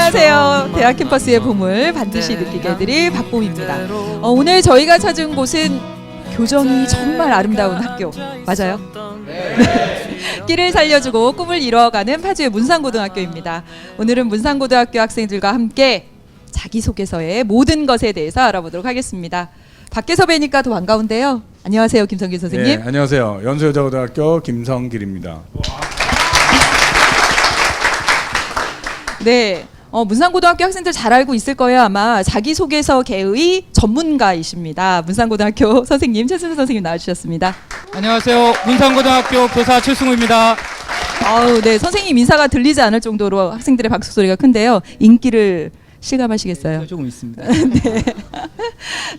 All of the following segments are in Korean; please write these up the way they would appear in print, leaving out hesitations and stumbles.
안녕하세요. 대학 캠퍼스의 봄을 반드시 느끼게 해드릴 박봄입니다. 오늘 저희가 찾은 곳은 교정이 정말 아름다운 학교 맞아요? 네. 끼를 살려주고 꿈을 이루어가는 파주의 문산고등학교입니다. 오늘은 문산고등학교 학생들과 함께 자기소개서의 모든 것에 대해서 알아보도록 하겠습니다. 밖에서 뵈니까 더 반가운데요. 안녕하세요, 김성길 선생님. 네, 안녕하세요. 연수여자고등학교 김성길입니다. 네, 문산고등학교 학생들 잘 알고 있을 거예요. 아마 자기소개서계의 전문가이십니다. 문산고등학교 선생님, 최승우 선생님 나와주셨습니다. 안녕하세요. 문산고등학교 교사 최승우입니다. 아우, 네, 선생님 인사가 들리지 않을 정도로 학생들의 박수 소리가 큰데요. 인기를 실감하시겠어요? 조금 있습니다. 네.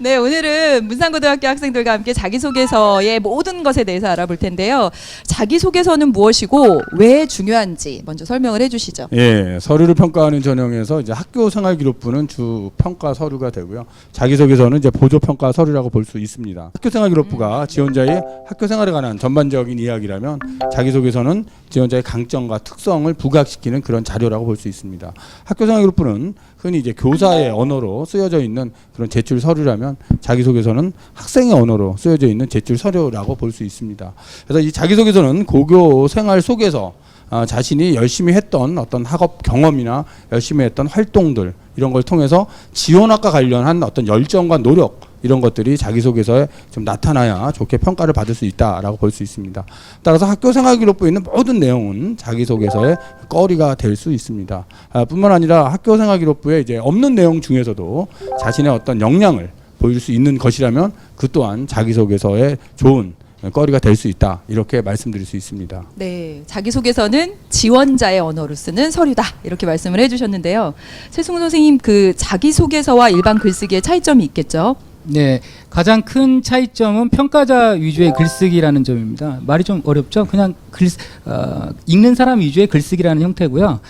네, 오늘은 문산고등학교 학생들과 함께 자기소개서의 모든 것에 대해서 알아볼 텐데요. 자기소개서는 무엇이고 왜 중요한지 먼저 설명을 해주시죠. 예, 서류를 평가하는 전형에서 이제 학교생활기록부는 주 평가 서류가 되고요. 자기소개서는 이제 보조평가 서류라고 볼 수 있습니다. 학교생활기록부가 지원자의 학교생활에 관한 전반적인 이야기라면 자기소개서는 지원자의 강점과 특성을 부각시키는 그런 자료라고 볼 수 있습니다. 학교생활기록부는 흔히 이제 교사의 언어로 쓰여져 있는 그런 제출 서류라면 자기소개서는 학생의 언어로 쓰여져 있는 제출 서류라고 볼 수 있습니다. 그래서 이 자기소개서는 고교 생활 속에서 자신이 열심히 했던 어떤 학업 경험이나 열심히 했던 활동들 이런 걸 통해서 지원학과 관련한 어떤 열정과 노력 이런 것들이 자기소개서에 좀 나타나야 좋게 평가를 받을 수 있다라고 볼 수 있습니다. 따라서 학교생활기록부에 있는 모든 내용은 자기소개서의 거리가 될 수 있습니다. 뿐만 아니라 학교생활기록부에 이제 없는 내용 중에서도 자신의 어떤 역량을 보일 수 있는 것이라면 그 또한 자기소개서에 좋은 거리가 될 수 있다 이렇게 말씀드릴 수 있습니다. 네, 자기소개서는 지원자의 언어로 쓰는 서류다 이렇게 말씀을 해주셨는데요. 최승우 선생님, 그 자기소개서와 일반 글쓰기의 차이점이 있겠죠? 네, 가장 큰 차이점은 평가자 위주의 글쓰기라는 점입니다. 말이 좀 어렵죠? 그냥 읽는 사람 위주의 글쓰기라는 형태고요.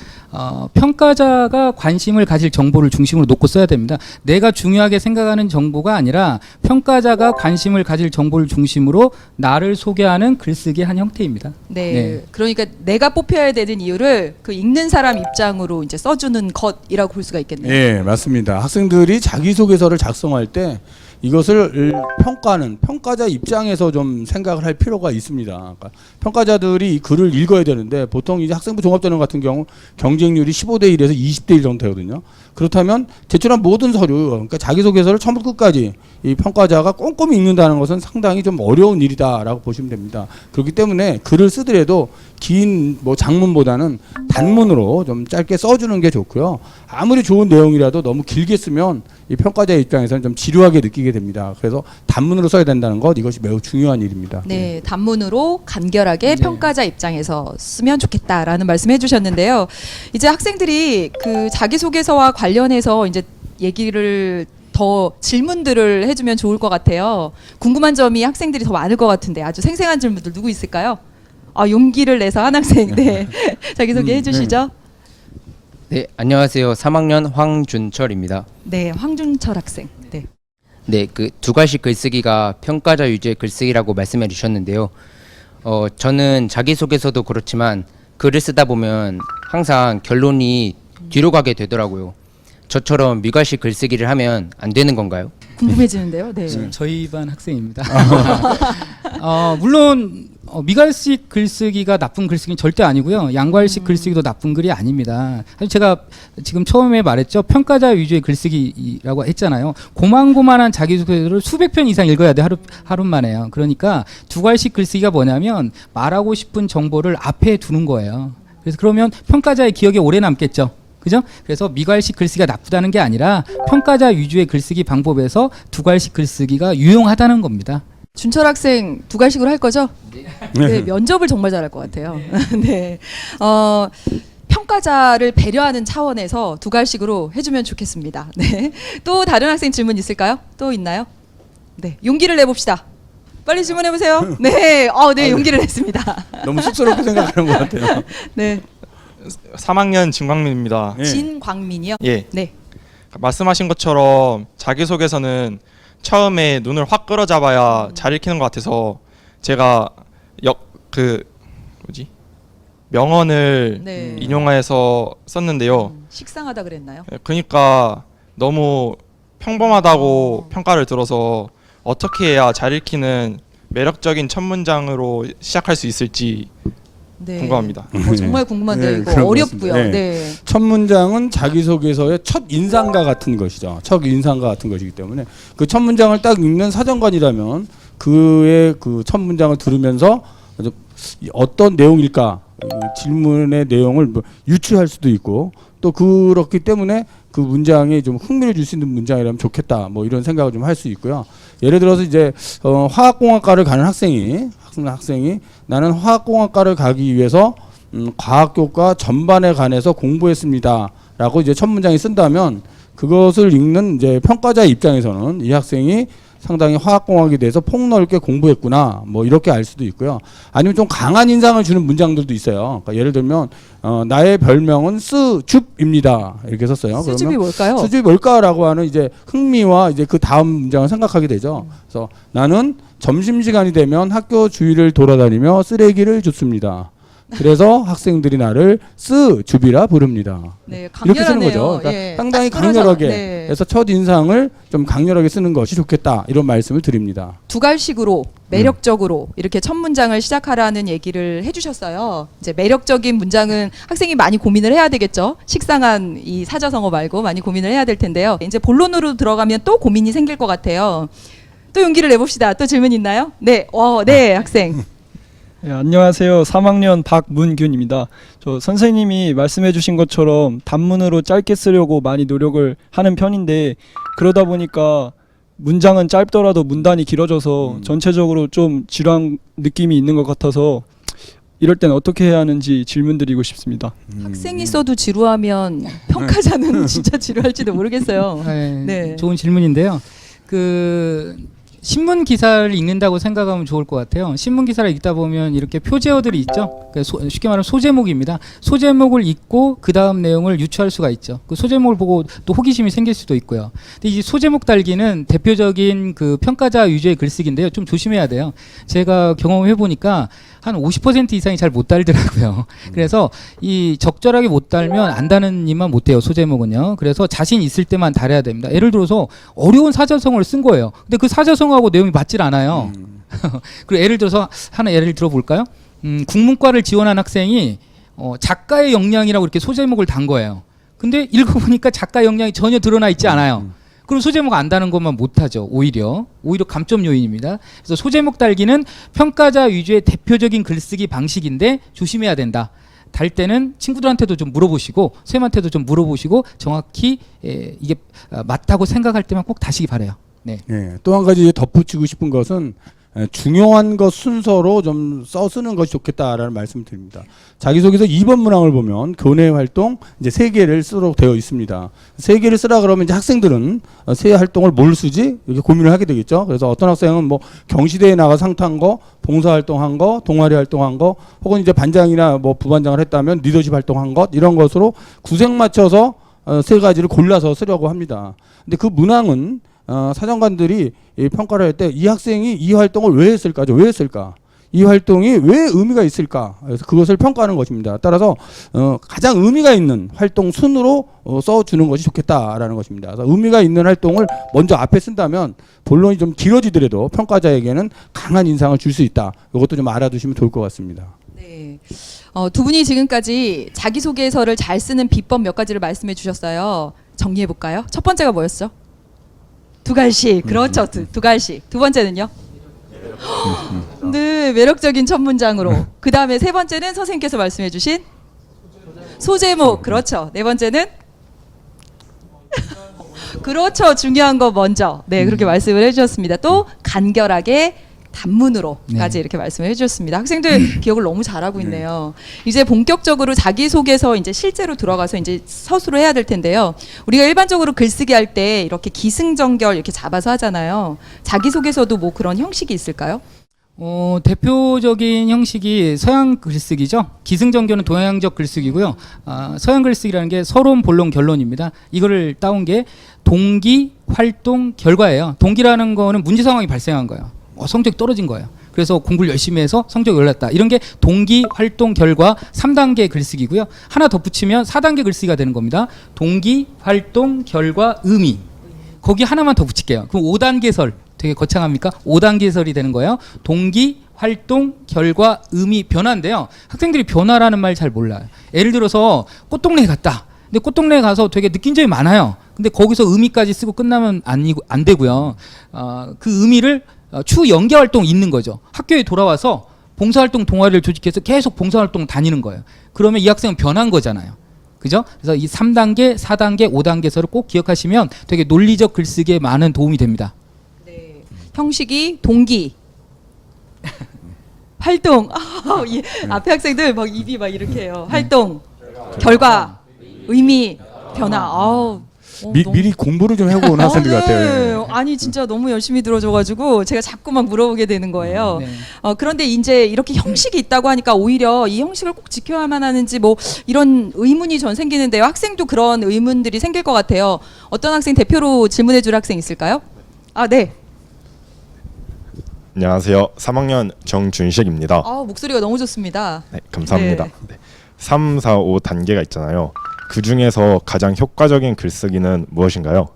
평가자가 관심을 가질 정보를 중심으로 놓고 써야 됩니다. 내가 중요하게 생각하는 정보가 아니라 평가자가 관심을 가질 정보를 중심으로 나를 소개하는 글쓰기의 한 형태입니다. 네, 네. 그러니까 내가 뽑혀야 되는 이유를 그 읽는 사람 입장으로 이제 써주는 것이라고 볼 수가 있겠네요. 예, 맞습니다. 학생들이 자기소개서를 작성할 때 이것을 평가하는 평가자 입장에서 좀 생각을 할 필요가 있습니다. 그러니까 평가자들이 이 글을 읽어야 되는데 보통 이제 학생부 종합전형 같은 경우 경쟁률이 15대 1에서 20대 1 정도 되거든요. 그렇다면 제출한 모든 서류, 그러니까 자기소개서를 처음부터 끝까지 이 평가자가 꼼꼼히 읽는다는 것은 상당히 좀 어려운 일이다라고 보시면 됩니다. 그렇기 때문에 글을 쓰더라도 긴 뭐 장문보다는 단문으로 좀 짧게 써주는 게 좋고요. 아무리 좋은 내용이라도 너무 길게 쓰면 이 평가자의 입장에서는 좀 지루하게 느끼게 됩니다. 그래서 단문으로 써야 된다는 것, 이것이 매우 중요한 일입니다. 네, 단문으로 간결하게 평가자 입장에서 쓰면 좋겠다라는 말씀해 주셨는데요. 이제 학생들이 그 자기소개서와 관련해서 이제 얘기를 더 질문들을 해주면 좋을 것 같아요. 궁금한 점이 학생들이 더 많을 것 같은데 아주 생생한 질문들 누구 있을까요? 용기를 내서 한 학생, 네. 자기소개 해주시죠. 네, 안녕하세요. 3학년 황준철입니다. 네, 황준철 학생. 네. 네, 그 두 가지 글쓰기가 평가자 위주의 글쓰기라고 말씀해 주셨는데요. 저는 자기소개서도 그렇지만 글을 쓰다 보면 항상 결론이 뒤로 가게 되더라고요. 저처럼 미괄식 글쓰기를 하면 안 되는 건가요? 궁금해지는데요. 네. 저희 반 학생입니다. 물론 미괄식 글쓰기가 나쁜 글쓰기는 절대 아니고요. 양괄식 글쓰기도 나쁜 글이 아닙니다. 사실 제가 지금 처음에 말했죠. 평가자 위주의 글쓰기라고 했잖아요. 고만고만한 자기소개서를 수백 편 이상 읽어야 돼. 하루 만에요. 그러니까 두괄식 글쓰기가 뭐냐면 말하고 싶은 정보를 앞에 두는 거예요. 그래서 그러면 평가자의 기억에 오래 남겠죠. 그죠? 그래서 미괄식 글쓰기가 나쁘다는 게 아니라 평가자 위주의 글쓰기 방법에서 두괄식 글쓰기가 유용하다는 겁니다. 준철 학생 두괄식으로 할 거죠? 네, 면접을 정말 잘할 것 같아요. 네, 평가자를 배려하는 차원에서 두괄식으로 해주면 좋겠습니다. 네, 또 다른 학생 질문 있을까요? 또 있나요? 네, 용기를 내봅시다. 빨리 질문해 보세요. 네, 네, 용기를 냈습니다. 너무 쑥스럽게 생각하는 것 같아요. 네, 3학년 진광민입니다. 네. 진광민이요? 예. 네. 말씀하신 것처럼 자기소개서는 처음에 눈을 확 끌어잡아야 잘 읽히는 것 같아서 제가 명언을 네. 인용해서 썼는데요. 식상하다 그랬나요? 그러니까 너무 평범하다고 평가를 들어서 어떻게 해야 잘 읽히는 매력적인 첫 문장으로 시작할 수 있을지 네. 궁금합니다. 정말 궁금한데요. 네, 이거 그런 것 어렵고요. 같습니다. 네. 첫 문장은 자기소개서의 첫 인상과 같은 것이죠. 첫 인상과 같은 것이기 때문에 그 첫 문장을 딱 읽는 사정관이라면 그의 그 첫 문장을 들으면서 어떤 내용일까 질문의 내용을 뭐 유추할 수도 있고 또 그렇기 때문에 그 문장에 좀 흥미를 줄 수 있는 문장이라면 좋겠다 뭐 이런 생각을 좀 할 수 있고요. 예를 들어서 이제 화학공학과를 가는 학생이 나는 화학공학과를 가기 위해서 과학교과 전반에 관해서 공부했습니다라고 이제 첫 문장이 쓴다면 그것을 읽는 이제 평가자의 입장에서는 이 학생이 상당히 화학공학에 대해서 폭넓게 공부했구나 뭐 이렇게 알 수도 있고요. 아니면 좀 강한 인상을 주는 문장들도 있어요. 그러니까 예를 들면 나의 별명은 스줍입니다 이렇게 썼어요. 수줍이 그러면 뭘까요? 수줍이 뭘까라고 하는 이제 흥미와 이제 그 다음 문장을 생각하게 되죠. 그래서 나는 점심시간이 되면 학교 주위를 돌아다니며 쓰레기를 줍습니다. 그래서 학생들이 나를 스줍이라 부릅니다. 네, 이렇게 쓰는 강렬하네요. 거죠. 그러니까 예. 상당히 딱 끊어져- 강렬하게 네. 해서 첫 인상을 좀 강렬하게 쓰는 것이 좋겠다 이런 말씀을 드립니다. 두갈식으로 매력적으로 이렇게 첫 문장을 시작하라는 얘기를 해주셨어요. 이제 매력적인 문장은 학생이 많이 고민을 해야 되겠죠. 식상한 이 사자성어 말고 많이 고민을 해야 될 텐데요. 이제 본론으로 들어가면 또 고민이 생길 것 같아요. 또 용기를 내봅시다. 또 질문 있나요? 네, 네 학생. 네, 안녕하세요. 3학년 박문균입니다. 저 선생님이 말씀해 주신 것처럼 단문으로 짧게 쓰려고 많이 노력을 하는 편인데 그러다 보니까 문장은 짧더라도 문단이 길어져서 전체적으로 좀 지루한 느낌이 있는 것 같아서 이럴 땐 어떻게 해야 하는지 질문드리고 싶습니다. 학생이 써도 지루하면 평가자는 진짜 지루할지도 모르겠어요. 네, 네. 좋은 질문인데요. 그 신문 기사를 읽는다고 생각하면 좋을 것 같아요. 신문 기사를 읽다 보면 이렇게 표제어들이 있죠. 그러니까 쉽게 말하면 소제목입니다. 소제목을 읽고 그 다음 내용을 유추할 수가 있죠. 그 소제목을 보고 또 호기심이 생길 수도 있고요. 근데 이 소제목 달기는 대표적인 그 평가자 위주의 글쓰기인데요. 좀 조심해야 돼요. 제가 경험해 보니까 한 50% 이상이 잘 못 달더라고요. 그래서 이 적절하게 못 달면 안 다는 일만 못 해요. 소제목은요. 그래서 자신 있을 때만 달아야 됩니다. 예를 들어서 어려운 사자성어를 쓴 거예요. 근데 그 사자성어하고 내용이 맞질 않아요. 그리고 예를 들어서 하나 예를 들어볼까요? 국문과를 지원한 학생이 작가의 역량이라고 이렇게 소제목을 단 거예요. 근데 읽어보니까 작가 역량이 전혀 드러나 있지 않아요. 그럼 소제목 안 다는 것만 못하죠. 오히려 감점 요인입니다. 그래서 소제목 달기는 평가자 위주의 대표적인 글쓰기 방식인데 조심해야 된다. 달 때는 친구들한테도 좀 물어보시고 선생님한테도 좀 물어보시고 정확히 이게 맞다고 생각할 때만 꼭 다시기 바라요. 네. 예, 또 한 가지 덧붙이고 싶은 것은 중요한 것 순서로 좀 쓰는 것이 좋겠다라는 말씀을 드립니다. 자기소개서 2번 문항을 보면 교내 활동 이제 3개를 쓰도록 되어 있습니다. 3개를 쓰라 그러면 이제 학생들은 새 활동을 뭘 쓰지? 이렇게 고민을 하게 되겠죠. 그래서 어떤 학생은 뭐 경시대에 나가 상 탄 거, 봉사활동한 거, 동아리 활동한 거, 혹은 이제 반장이나 뭐 부반장을 했다면 리더십 활동한 것 이런 것으로 구색 맞춰서 3가지를 골라서 쓰려고 합니다. 근데 그 문항은 사정관들이 평가를 할 때 이 학생이 이 활동을 왜 했을까죠? 왜 했을까? 이 활동이 왜 의미가 있을까? 그래서 그것을 평가하는 것입니다. 따라서 가장 의미가 있는 활동 순으로 써주는 것이 좋겠다라는 것입니다. 그래서 의미가 있는 활동을 먼저 앞에 쓴다면 본론이 좀 길어지더라도 평가자에게는 강한 인상을 줄 수 있다. 이것도 좀 알아두시면 좋을 것 같습니다. 네. 두 분이 지금까지 자기소개서를 잘 쓰는 비법 몇 가지를 말씀해 주셨어요. 정리해 볼까요? 첫 번째가 뭐였죠? 두갈식. 그렇죠. 두갈식. 두 번째는요? 네, 매력적인 첫 문장으로. 그 다음에 세 번째는 선생님께서 말씀해 주신 소제목. 그렇죠. 네 번째는? 그렇죠. 중요한 거 먼저. 네, 그렇게 말씀을 해주셨습니다. 또 간결하게 단문으로까지 네. 이렇게 말씀을 해주셨습니다. 학생들 기억을 너무 잘하고 있네요. 이제 본격적으로 자기소개서 이제 실제로 들어가서 이제 서술을 해야 될 텐데요. 우리가 일반적으로 글쓰기 할 때 이렇게 기승전결 이렇게 잡아서 하잖아요. 자기소개서도 뭐 그런 형식이 있을까요? 대표적인 형식이 서양 글쓰기죠. 기승전결은 동양적 글쓰기고요. 서양 글쓰기라는 게 서론, 본론, 결론입니다. 이거를 따온 게 동기, 활동, 결과예요. 동기라는 거는 문제 상황이 발생한 거예요. 성적이 떨어진 거예요. 그래서 공부를 열심히 해서 성적이 올랐다. 이런 게 동기 활동 결과 3단계 글쓰기고요. 하나 덧붙이면 4단계 글쓰기가 되는 겁니다. 동기 활동 결과 의미. 거기 하나만 더 붙일게요. 그럼 5단계설 되게 거창합니까? 5단계설이 되는 거예요. 동기 활동 결과 의미 변화인데요. 학생들이 변화라는 말 잘 몰라요. 예를 들어서 꽃동네에 갔다. 근데 꽃동네에 가서 되게 느낀 점이 많아요. 근데 거기서 의미까지 쓰고 끝나면 안 되고요. 그 의미를 추후 연계 활동 있는 거죠. 학교에 돌아와서 봉사활동 동아리를 조직해서 계속 봉사활동 다니는 거예요. 그러면 이 학생은 변한 거잖아요. 그죠? 그래서 이 3단계, 4단계, 5단계서를 꼭 기억하시면 되게 논리적 글쓰기에 많은 도움이 됩니다. 네. 형식이 동기, 활동. 예. 앞에 학생들 막 입이 막 이렇게 해요. 활동, 결과, 의미, 변화. 미리 공부를 좀 해보고 온 학생들 같아요. 예. 아니 진짜 너무 열심히 들어줘가지고 제가 자꾸 막 물어보게 되는 거예요. 네. 그런데 이제 이렇게 형식이 있다고 하니까 오히려 이 형식을 꼭 지켜야만 하는지 뭐 이런 의문이 전 생기는데요. 학생도 그런 의문들이 생길 것 같아요. 어떤 학생 대표로 질문해줄 학생 있을까요? 네. 안녕하세요. 3학년 정준식입니다. 목소리가 너무 좋습니다. 네, 감사합니다. 네. 네. 3, 4, 5 단계가 있잖아요. 그 중에서 가장 효과적인 글쓰기는 무엇인가요?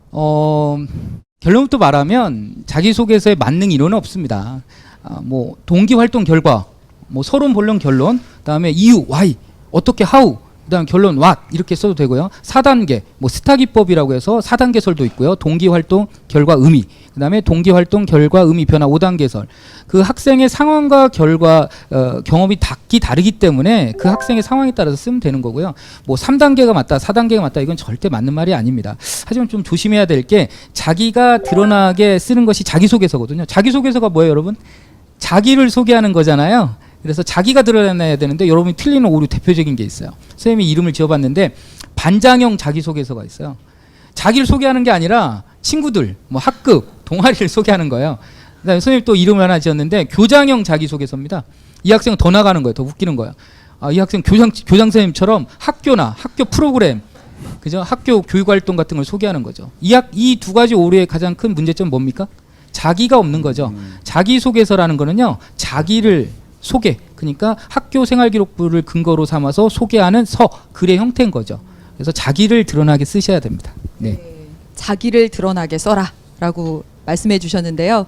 결론부터 말하면 자기소개서에 만능 이론은 없습니다. 뭐 동기 활동 결과, 뭐 서론 본론 결론, 그다음에 이유 why, 어떻게 how, 그다음 결론 what 이렇게 써도 되고요. 4단계 뭐 스타기법이라고 해서 4단계설도 있고요. 동기 활동 결과 의미, 그다음에 동기 활동 결과 의미 변화 5단계설. 그 학생의 상황과 결과 경험이 다르기 때문에 그 학생의 상황에 따라서 쓰면 되는 거고요. 뭐 3단계가 맞다, 4단계가 맞다 이건 절대 맞는 말이 아닙니다. 하지만 좀 조심해야 될 게 자기가 드러나게 쓰는 것이 자기소개서거든요. 자기소개서가 뭐예요, 여러분? 자기를 소개하는 거잖아요. 그래서 자기가 드러나야 되는데 여러분이 틀리는 오류 대표적인 게 있어요. 선생님이 이름을 지어봤는데 반장형 자기소개서가 있어요. 자기를 소개하는 게 아니라 친구들, 뭐 학급, 동아리를 소개하는 거예요. 그다음에 선생님 또 이름을 하나 지었는데 교장형 자기소개서입니다. 이 학생은 더 나가는 거예요. 더 웃기는 거예요. 이 학생 교장 선생님처럼 학교나 학교 프로그램, 그죠? 학교 교육활동 같은 걸 소개하는 거죠. 이 두 가지 오류의 가장 큰 문제점은 뭡니까? 자기가 없는 거죠. 자기소개서라는 거는요, 자기를 소개, 그러니까 학교 생활기록부를 근거로 삼아서 소개하는 글의 형태인 거죠. 그래서 자기를 드러나게 쓰셔야 됩니다. 네. 자기를 드러나게 써라라고 말씀해 주셨는데요.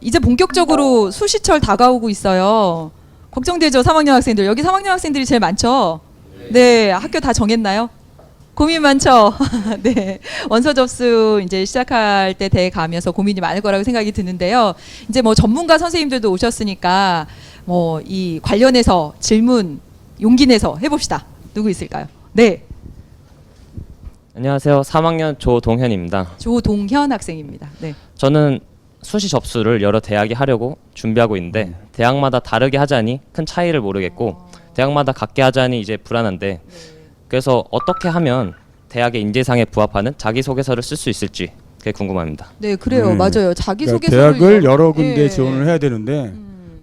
이제 본격적으로 수시철 다가오고 있어요. 걱정되죠, 3학년 학생들. 여기 3학년 학생들이 제일 많죠? 네, 학교 다 정했나요? 고민 많죠? 네. 원서 접수 이제 시작할 때 돼 가면서 고민이 많을 거라고 생각이 드는데요. 이제 뭐 전문가 선생님들도 오셨으니까 뭐 이 관련해서 질문 용기 내서 해봅시다. 누구 있을까요? 네. 안녕하세요. 3학년 조동현입니다. 조동현 학생입니다. 네. 저는 수시 접수를 여러 대학에 하려고 준비하고 있는데 대학마다 다르게 하자니 큰 차이를 모르겠고 대학마다 같게 하자니 이제 불안한데 그래서 어떻게 하면 대학의 인재상에 부합하는 자기소개서를 쓸 수 있을지 그게 궁금합니다. 네, 그래요. 맞아요. 자기소개서를 대학을 여러 군데 지원을 해야 되는데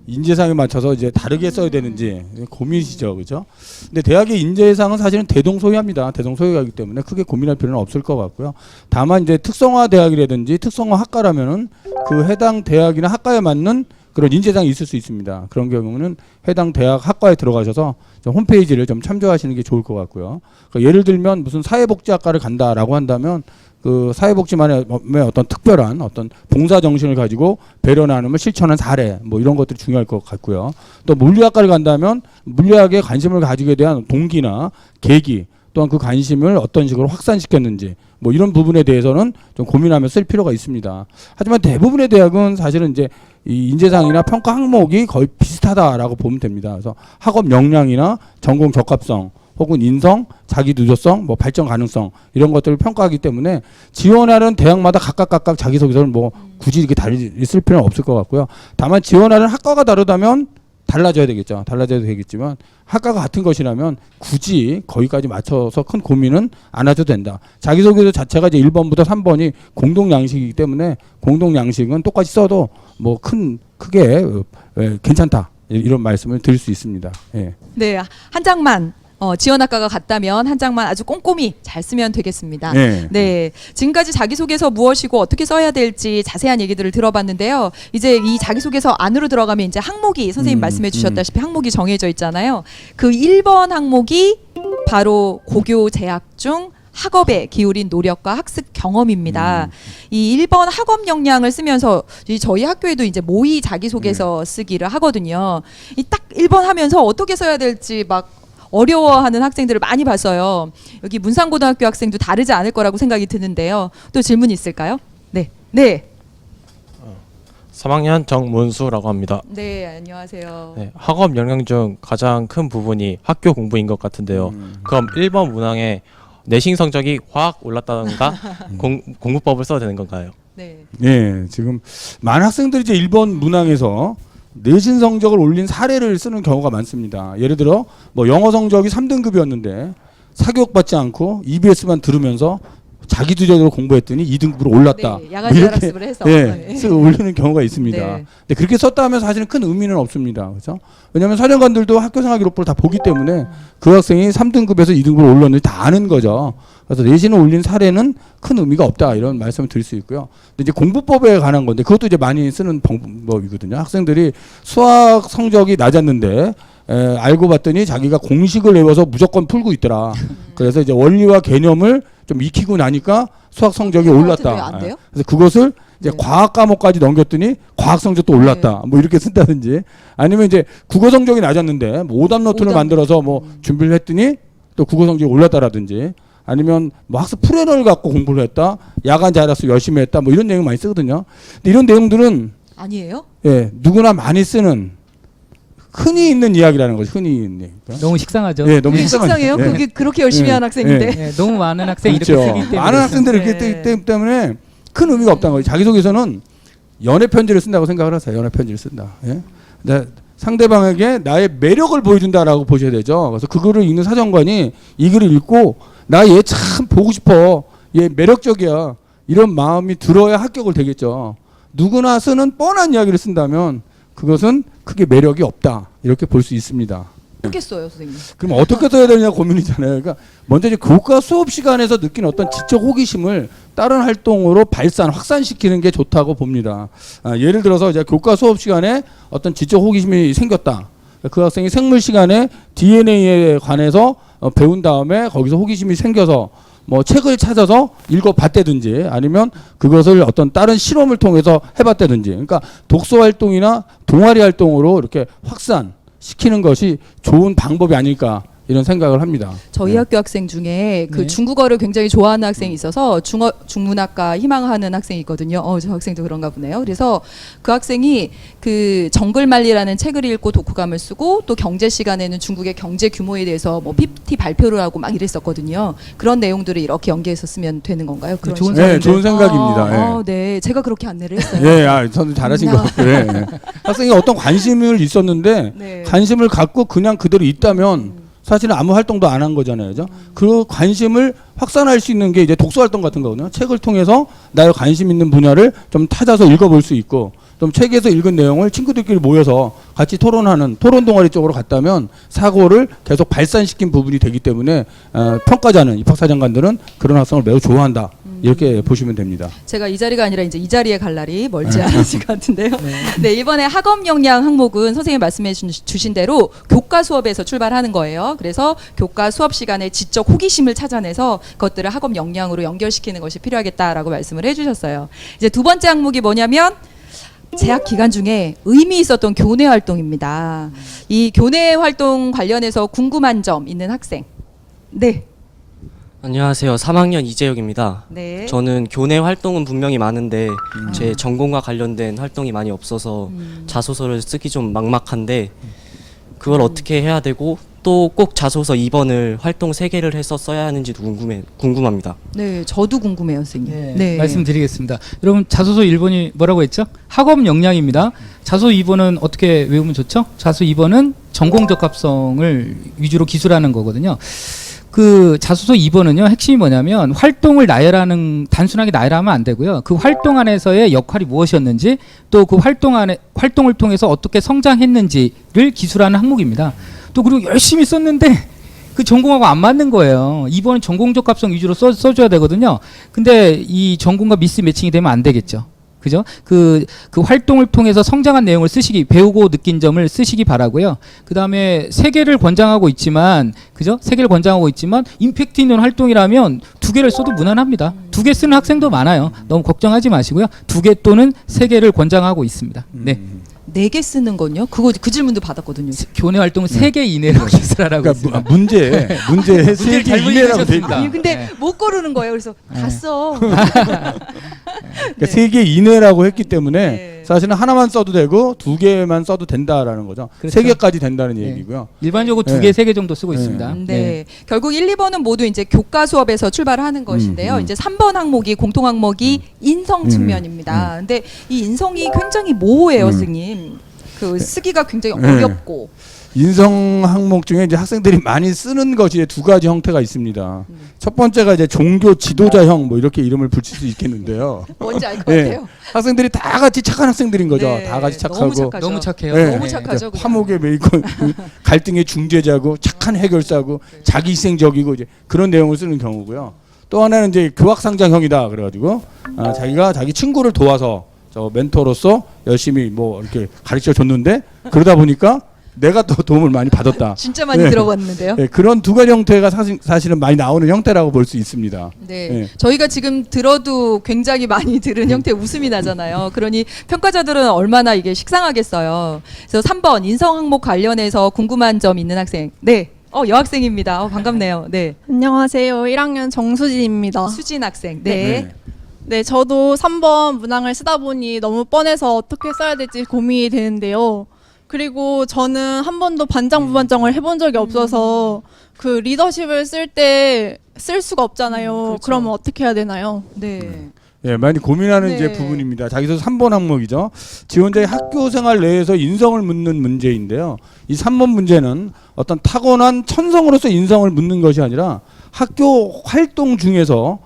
인재상에 맞춰서 이제 다르게 써야 되는지 고민이시죠, 그죠? 근데 대학의 인재상은 사실은 대동소이합니다. 대동소이하기 때문에 크게 고민할 필요는 없을 것 같고요. 다만 이제 특성화 대학이라든지 특성화 학과라면은 그 해당 대학이나 학과에 맞는 그런 인재상이 있을 수 있습니다. 그런 경우는 해당 대학 학과에 들어가셔서 좀 홈페이지를 좀 참조하시는 게 좋을 것 같고요. 그러니까 예를 들면 무슨 사회복지학과를 간다라고 한다면 그 사회복지만의 어떤 특별한 어떤 봉사 정신을 가지고 배려 나눔을 실천한 사례 뭐 이런 것들이 중요할 것 같고요. 또 물리학과를 간다면 물리학에 관심을 가지게 대한 동기나 계기 또한 그 관심을 어떤 식으로 확산시켰는지 뭐 이런 부분에 대해서는 좀 고민하며 쓸 필요가 있습니다. 하지만 대부분의 대학은 사실은 이제 이 인재상이나 평가 항목이 거의 비슷하다라고 보면 됩니다. 그래서 학업 역량이나 전공 적합성 혹은 인성, 자기 누조성, 뭐 발전 가능성 이런 것들을 평가하기 때문에 지원하는 대학마다 각각 자기소개서를 뭐 굳이 이렇게 있을 필요는 없을 것 같고요. 다만 지원하는 학과가 다르다면 달라져야 되겠죠. 달라져야 되겠지만 학과가 같은 것이라면 굳이 거기까지 맞춰서 큰 고민은 안 해도 된다. 자기소개서 자체가 이제 1번부터 3번이 공동 양식이기 때문에 공동 양식은 똑같이 써도 뭐 크게 괜찮다. 이런 말씀을 드릴 수 있습니다. 예. 네, 한 장만 지원학과가 같다면 한 장만 아주 꼼꼼히 잘 쓰면 되겠습니다. 네. 네, 지금까지 자기소개서 무엇이고 어떻게 써야 될지 자세한 얘기들을 들어봤는데요. 이제 이 자기소개서 안으로 들어가면 이제 항목이 선생님 말씀해 주셨다시피 항목이 정해져 있잖아요. 그 1번 항목이 바로 고교 재학 중 학업에 기울인 노력과 학습 경험입니다. 이 1번 학업 역량을 쓰면서 저희 학교에도 이제 모의 자기소개서 쓰기를 하거든요. 이 딱 1번 하면서 어떻게 써야 될지 막 어려워하는 학생들을 많이 봤어요. 여기 문산고등학교 학생도 다르지 않을 거라고 생각이 드는데요. 또 질문 있을까요? 네. 네. 3학년 정문수라고 합니다. 네, 안녕하세요. 네, 학업 역량 중 가장 큰 부분이 학교 공부인 것 같은데요. 그럼 1번 문항에 내신 성적이 확 올랐다던가 공부법을 써도 되는 건가요? 네. 예, 지금 많은 학생들이 이제 1번 문항에서 내신 성적을 올린 사례를 쓰는 경우가 많습니다. 예를 들어 뭐 영어 성적이 3등급이었는데 사교육받지 않고 EBS만 들으면서 자기 주도적으로 공부했더니 2등급으로 올랐다. 네, 야간 재학습을 해서 예, 올리는 경우가 있습니다. 네. 근데 그렇게 썼다 하면 사실은 큰 의미는 없습니다. 그렇죠? 왜냐하면 사령관들도 학교생활 기록부를 다 보기 때문에 그 학생이 3등급에서 2등급으로 올랐는지 다 아는 거죠. 그래서 내신을 올린 사례는 큰 의미가 없다 이런 말씀을 드릴 수 있고요. 근데 이제 공부법에 관한 건데 그것도 이제 많이 쓰는 방법이거든요. 학생들이 수학 성적이 낮았는데 알고 봤더니 자기가 공식을 외워서 무조건 풀고 있더라. 그래서 이제 원리와 개념을 좀 익히고 나니까 수학 성적이 올랐다. 안 돼요? 그래서 그것을 이제 네. 과학 과목까지 넘겼더니 과학 성적도 올랐다. 뭐 이렇게 쓴다든지 아니면 이제 국어 성적이 낮았는데 뭐 오답 노트를 오답 만들어서 뭐 준비를 했더니 또 국어 성적이 올랐다라든지 아니면 뭐 학습 플래너를 갖고 공부를 했다. 야간 자율학습 열심히 했다. 뭐 이런 내용 많이 쓰거든요. 근데 이런 내용들은 아니에요? 예, 누구나 많이 쓰는 흔히 있는 이야기라는 거죠. 흔히 있는. 너무 식상하죠. 예, 너무 네, 식상하죠. 식상해요. 예. 그게 그렇게 열심히 예. 한 학생인데. 예, 너무 많은 학생이 그렇죠. 이렇게 쓰기 때문에 많은 학생들이 네. 이렇게 뜨기 때문에 큰 의미가 없다는 거예요. 자기소개서는 연애 편지를 쓴다고 생각을 하세요. 연애 편지를 쓴다. 예? 상대방에게 나의 매력을 보여준다라고 보셔야 되죠. 그래서 그거를 읽는 사정관이 이 글을 읽고 나 얘 참 보고 싶어. 얘 매력적이야. 이런 마음이 들어야 합격을 되겠죠. 누구나 쓰는 뻔한 이야기를 쓴다면 그것은 크게 매력이 없다. 이렇게 볼 수 있습니다. 어떻게 써요, 선생님? 그럼 어떻게 써야 되느냐 고민이잖아요. 그러니까 먼저 이제 교과 수업 시간에서 느낀 어떤 지적 호기심을 다른 활동으로 확산시키는 게 좋다고 봅니다. 예를 들어서 이제 교과 수업 시간에 어떤 지적 호기심이 생겼다. 그 학생이 생물 시간에 DNA에 관해서 배운 다음에 거기서 호기심이 생겨서 뭐 책을 찾아서 읽어봤다든지 아니면 그것을 어떤 다른 실험을 통해서 해봤다든지 그러니까 독서 활동이나 동아리 활동으로 이렇게 확산시키는 것이 좋은 방법이 아닐까 이런 생각을 합니다. 저희 네. 학교 학생 중에 그 네. 중국어를 굉장히 좋아하는 학생이 있어서 중문학과 희망하는 학생이 있거든요. 저 학생도 그런가 보네요. 그래서 그 학생이 그 정글만리라는 책을 읽고 독후감을 쓰고 또 경제 시간에는 중국의 경제 규모에 대해서 뭐 PPT 발표를 하고 막 이랬었거든요. 그런 내용들을 이렇게 연계해서 쓰면 되는 건가요? 그런 좋은 식으로? 네, 좋은 생각입니다. 예. 네, 제가 그렇게 안내를 했어요. 예, 저는 잘하신 것 같고요. 예. 학생이 어떤 관심을 있었는데 네. 관심을 갖고 그냥 그대로 있다면 사실은 아무 활동도 안 한 거잖아요. 그죠? 그 관심을 확산할 수 있는 게 이제 독서 활동 같은 거거든요. 책을 통해서 나의 관심 있는 분야를 좀 찾아서 읽어볼 수 있고 좀 책에서 읽은 내용을 친구들끼리 모여서 같이 토론하는 토론 동아리 쪽으로 갔다면 사고를 계속 발산시킨 부분이 되기 때문에 평가자는 입학사정관들은 그런 학생을 매우 좋아한다. 이렇게 보시면 됩니다. 제가 이 자리가 아니라 이제 이 자리에 갈 날이 멀지 않으실 것 같은데요. 네, 이번에 학업 역량 항목은 선생님 말씀해 주신 대로 교과 수업에서 출발하는 거예요. 그래서 교과 수업 시간에 지적 호기심을 찾아내서 그것들을 학업 역량으로 연결시키는 것이 필요하겠다라고 말씀을 해주셨어요. 이제 두 번째 항목이 뭐냐면 재학 기간 중에 의미 있었던 교내 활동입니다. 이 교내 활동 관련해서 궁금한 점 있는 학생. 네. 안녕하세요. 3학년 이재혁입니다. 네. 저는 교내 활동은 분명히 많은데 제 전공과 관련된 활동이 많이 없어서 자소서를 쓰기 좀 막막한데 그걸 어떻게 해야 되고 또 꼭 자소서 2번을 활동 3개를 해서 써야 하는지도 궁금합니다. 네, 저도 궁금해요, 선생님. 네. 말씀드리겠습니다. 여러분 자소서 1번이 뭐라고 했죠? 학업 역량입니다. 자소서 2번은 어떻게 외우면 좋죠? 자소서 2번은 전공 적합성을 위주로 기술하는 거거든요. 그 자소서 2번은요 핵심이 뭐냐면 활동을 나열하는 단순하게 나열하면 안 되고요. 그 활동 안에서의 역할이 무엇이었는지 또 그 활동을 통해서 어떻게 성장했는지를 기술하는 항목입니다. 또 그리고 열심히 썼는데 그 전공하고 안 맞는 거예요. 2번은 전공 적합성 위주로 써줘야 되거든요. 근데 이 전공과 미스 매칭이 되면 안 되겠죠. 그죠? 그 활동을 통해서 성장한 내용을 배우고 느낀 점을 쓰시기 바라고요. 그 다음에 3개를 권장하고 있지만, 그죠? 3개를 권장하고 있지만, 임팩트 있는 활동이라면 2개를 써도 무난합니다. 2개 쓰는 학생도 많아요. 너무 걱정하지 마시고요. 2개 또는 3개를 권장하고 있습니다. 네. 4개 쓰는 건요? 그 질문도 받았거든요. 교내 활동은 3개 이내로 기술하라고 그러니까 있습니다. 문제에 문제를 3개 잘못 이내라고 돼 읽으셨습니다. 있다. 아니 근데 네. 못 고르는 거예요. 그래서 다 써. 그러니까 3개 이내라고 했기 때문에 네. 사실은 하나만 써도 되고 2개만 써도 된다라는 거죠. 그렇죠. 3개까지 된다는 네. 얘기고요. 일반적으로 네. 2개, 3개 정도 쓰고 있습니다. 네. 결국 1, 2번은 모두 이제 교과 수업에서 출발하는 것인데요. 이제 3번 항목이 공통 항목이 인성 측면입니다. 근데 이 인성이 굉장히 모호해요, 선생님. 그 쓰기가 굉장히 어렵고. 인성 항목 중에 이제 학생들이 많이 쓰는 것이 2가지 형태가 있습니다. 첫 번째가 이제 종교 지도자형 뭐 이렇게 이름을 붙일 수 있겠는데요. 뭔지 알 것 네. 같아요. 학생들이 다 같이 착한 학생들인 거죠. 네. 다 같이 너무 착하고 착하죠. 너무 착해요. 네. 너무 착하죠. 그냥. 화목의 메이커 갈등의 중재자고 착한 해결사고 자기 희생적이고 이제 그런 내용을 쓰는 경우고요. 또 하나는 이제 교학상장형이다 그래가지고 자기가 자기 친구를 도와서 저 멘토로서 열심히 뭐 이렇게 가르쳐 줬는데 그러다 보니까 내가 또 도움을 많이 받았다. 진짜 많이 네. 들어봤는데요. 네, 그런 2가지 형태가 사실은 많이 나오는 형태라고 볼 수 있습니다. 네. 네. 저희가 지금 들어도 굉장히 많이 들은 형태의 웃음이 나잖아요. 그러니 평가자들은 얼마나 이게 식상하겠어요. 그래서 3번 인성 항목 관련해서 궁금한 점 있는 학생. 네. 여학생입니다. 반갑네요. 네. 안녕하세요. 1학년 정수진입니다. 수진 학생. 네. 네, 저도 3번 문항을 쓰다 보니 너무 뻔해서 어떻게 써야 될지 고민이 되는데요. 그리고 저는 한 번도 반장 부반장을 해본 적이 없어서 그 리더십을 쓸 때 쓸 수가 없잖아요. 그렇죠. 그러면 어떻게 해야 되나요? 네. 예, 많이 고민하는 네. 이제 부분입니다. 자기소 3번 항목이죠. 지원자의 학교 생활 내에서 인성을 묻는 문제인데요. 이 3번 문제는 어떤 타고난 천성으로서 인성을 묻는 것이 아니라 학교 활동 중에서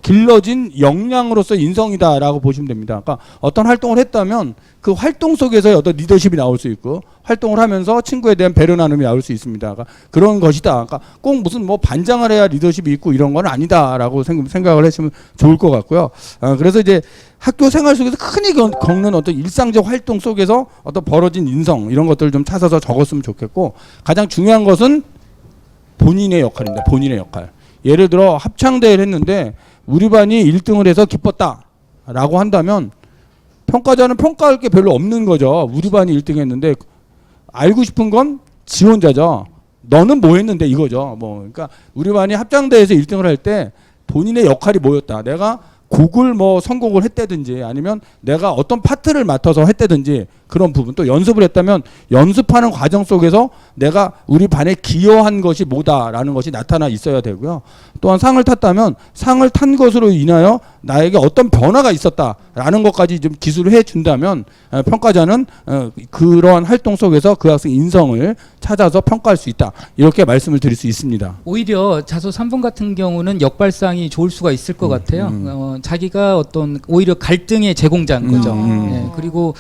길러진 역량으로서 인성이다라고 보시면 됩니다. 그러니까 어떤 활동을 했다면 그 활동 속에서 어떤 리더십이 나올 수 있고 활동을 하면서 친구에 대한 배려 나눔이 나올 수 있습니다. 그러니까 그런 것이다. 그러니까 꼭 무슨 뭐 반장을 해야 리더십이 있고 이런 건 아니다라고 생각을 하시면 좋을 것 같고요. 그래서 이제 학교 생활 속에서 흔히 겪는 어떤 일상적 활동 속에서 어떤 벌어진 인성 이런 것들을 좀 찾아서 적었으면 좋겠고 가장 중요한 것은 본인의 역할입니다. 본인의 역할. 예를 들어 합창대회를 했는데 우리 반이 1등을 해서 기뻤다라고 한다면 평가자는 평가할 게 별로 없는 거죠. 우리 반이 1등 했는데 알고 싶은 건 지원자죠. 너는 뭐 했는데 이거죠. 뭐 그러니까 우리 반이 합창대회에서 1등을 할 때 본인의 역할이 뭐였다. 내가 곡을 뭐 선곡을 했다든지 아니면 내가 어떤 파트를 맡아서 했다든지 그런 부분 또 연습을 했다면 연습하는 과정 속에서 내가 우리 반에 기여한 것이 뭐다라는 것이 나타나 있어야 되고요. 또한 상을 탔다면 상을 탄 것으로 인하여 나에게 어떤 변화가 있었다라는 것까지 좀 기술을 해준다면 평가자는 그러한 활동 속에서 그 학생 인성을 찾아서 평가할 수 있다. 이렇게 말씀을 드릴 수 있습니다. 오히려 자소 3번 같은 경우는 역발상이 좋을 수가 있을 것 같아요. 자기가 어떤 오히려 갈등의 제공자인 거죠. 네, 그리고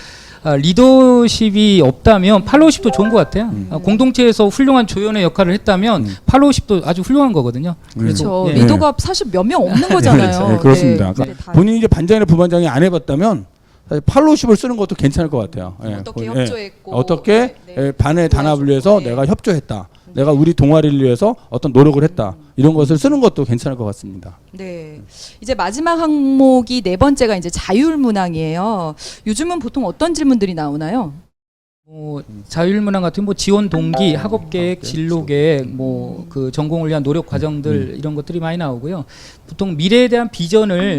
리더십이 없다면 팔로우십도 좋은 것 같아요. 공동체에서 훌륭한 조연의 역할을 했다면 팔로우십도 아주 훌륭한 거거든요. 그렇죠. 네. 리더가 사실 몇 명 없는 거잖아요. 네, 그렇습니다. 네. 그러니까 본인이 이제 반장이나 부반장이 안 해봤다면 사실 팔로우십을 쓰는 것도 괜찮을 것 같아요. 어떻게 예. 협조했고 어떻게 반의 단합을 위해서 네. 내가 협조했다. 내가 우리 동아리를 위해서 어떤 노력을 했다. 이런 것을 쓰는 것도 괜찮을 것 같습니다. 네. 이제 마지막 항목이 4번째가 이제 자율문항이에요. 요즘은 보통 어떤 질문들이 나오나요? 자율문항 같은 지원 동기, 학업 계획, 진로 계획, 그 전공을 위한 노력 과정들 이런 것들이 많이 나오고요. 보통 미래에 대한 비전을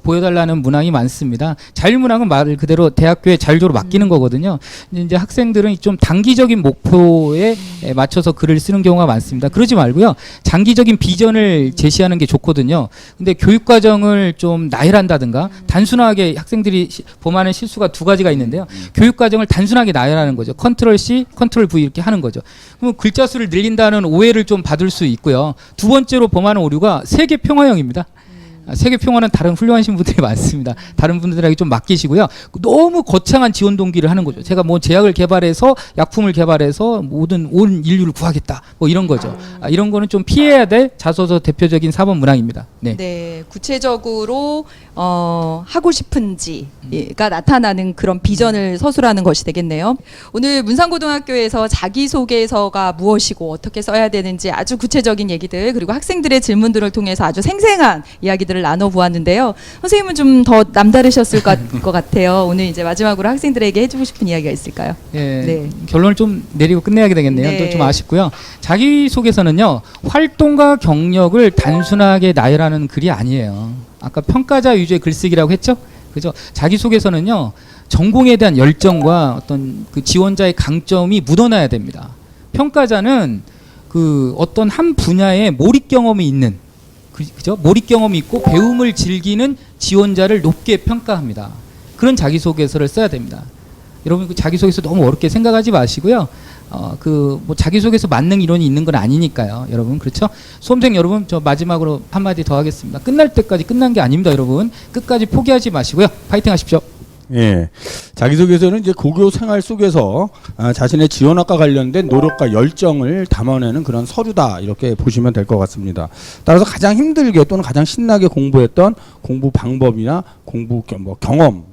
보여달라는 문항이 많습니다. 자율문항은 말 그대로 대학교에 자율적으로 맡기는 거거든요. 이제 학생들은 좀 단기적인 목표에 맞춰서 글을 쓰는 경우가 많습니다. 그러지 말고요. 장기적인 비전을 제시하는 게 좋거든요. 근데 교육 과정을 좀 나열한다든가 단순하게 학생들이 범하는 실수가 2가지가 있는데요. 교육 과정을 단순하게 나열하는 거죠. 컨트롤 C, 컨트롤 V 이렇게 하는 거죠. 그럼 글자 수를 늘린다는 오해를 좀 받을 수 있고요. 2번째로 범하는 오류가 세계 평화형입니다. 세계 평화는 다른 훌륭하신 분들이 많습니다. 다른 분들에게 좀 맡기시고요. 너무 거창한 지원 동기를 하는 거죠. 제가 뭐 제약을 개발해서 약품을 개발해서 모든 온 인류를 구하겠다. 뭐 이런 거죠. 이런 거는 좀 피해야 될 자소서 대표적인 사법 문항입니다. 네. 네, 구체적으로 하고 싶은지가 나타나는 그런 비전을 서술하는 것이 되겠네요. 오늘 문산고등학교에서 자기소개서가 무엇이고 어떻게 써야 되는지 아주 구체적인 얘기들 그리고 학생들의 질문들을 통해서 아주 생생한 이야기들을 나눠보았는데요. 선생님은 좀 더 남다르셨을 것 같아요. 오늘 이제 마지막으로 학생들에게 해주고 싶은 이야기가 있을까요? 예, 네. 결론을 좀 내리고 끝내야 되겠네요. 네. 또 좀 아쉽고요. 자기소개서는요. 활동과 경력을 단순하게 나열하는 글이 아니에요. 아까 평가자 위주의 글쓰기라고 했죠? 그죠? 자기소개서는요. 전공에 대한 열정과 어떤 그 지원자의 강점이 묻어나야 됩니다. 평가자는 그 어떤 한 분야에 몰입 경험이 있는 그죠? 몰입 경험이 있고 배움을 즐기는 지원자를 높게 평가합니다. 그런 자기소개서를 써야 됩니다. 여러분 그 자기소개서 너무 어렵게 생각하지 마시고요. 그 뭐 자기소개서 만능 이론이 있는 건 아니니까요. 여러분 그렇죠? 수험생 여러분 저 마지막으로 한마디 더 하겠습니다. 끝날 때까지 끝난 게 아닙니다. 여러분 끝까지 포기하지 마시고요. 파이팅 하십시오. 예, 자기소개서는 이제 고교 생활 속에서 자신의 지원학과 관련된 노력과 열정을 담아내는 그런 서류다 이렇게 보시면 될 것 같습니다. 따라서 가장 힘들게 또는 가장 신나게 공부했던 공부 방법이나 공부 경험,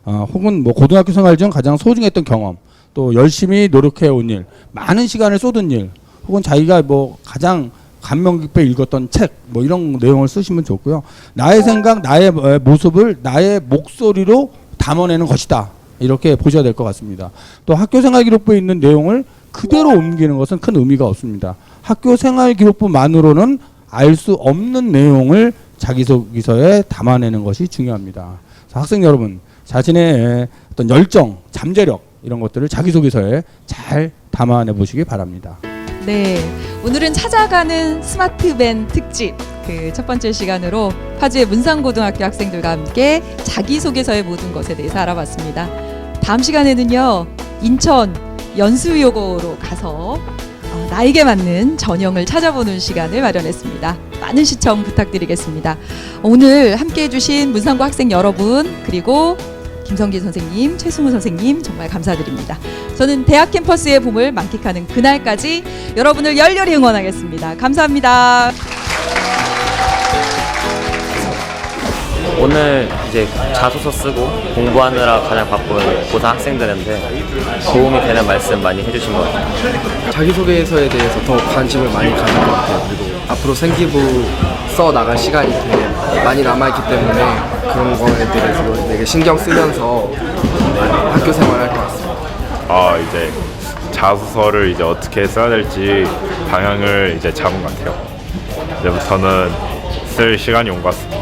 혹은 뭐 고등학교 생활 중 가장 소중했던 경험, 또 열심히 노력해온 일, 많은 시간을 쏟은 일, 혹은 자기가 뭐 가장 감명 깊게 읽었던 책, 뭐 이런 내용을 쓰시면 좋고요. 나의 생각, 나의 모습을 나의 목소리로 담아내는 것이다. 이렇게 보셔야 될 것 같습니다. 또 학교생활기록부에 있는 내용을 그대로 옮기는 것은 큰 의미가 없습니다. 학교생활기록부만으로는 알 수 없는 내용을 자기소개서에 담아내는 것이 중요합니다. 학생 여러분, 자신의 어떤 열정, 잠재력 이런 것들을 자기소개서에 잘 담아내 보시기 바랍니다. 네, 오늘은 찾아가는 스마트밴 특집 그 첫 번째 시간으로 파주의 문산고등학교 학생들과 함께 자기소개서의 모든 것에 대해서 알아봤습니다. 다음 시간에는요, 인천 연수여고로 가서 나에게 맞는 전형을 찾아보는 시간을 마련했습니다. 많은 시청 부탁드리겠습니다. 오늘 함께해 주신 문산고 학생 여러분 그리고 김성기 선생님, 최승우 선생님 정말 감사드립니다. 저는 대학 캠퍼스의 봄을 만끽하는 그날까지 여러분을 열렬히 응원하겠습니다. 감사합니다. 오늘 이제 자소서 쓰고 공부하느라 가장 바쁜 고사 학생들인데 도움이 되는 말씀 많이 해주신 것 같아요. 자기소개서에 대해서 더 관심을 많이 가진 것 같아요. 그리고 앞으로 생기부 써 나갈 시간이 되게 많이 남아있기 때문에 그런 거에 대해서 되게 신경 쓰면서 학교 생활을 할 것 같습니다. 이제 자소서를 이제 어떻게 써야 될지 방향을 이제 잡은 것 같아요. 이제부터는 쓸 시간이 온 것 같습니다.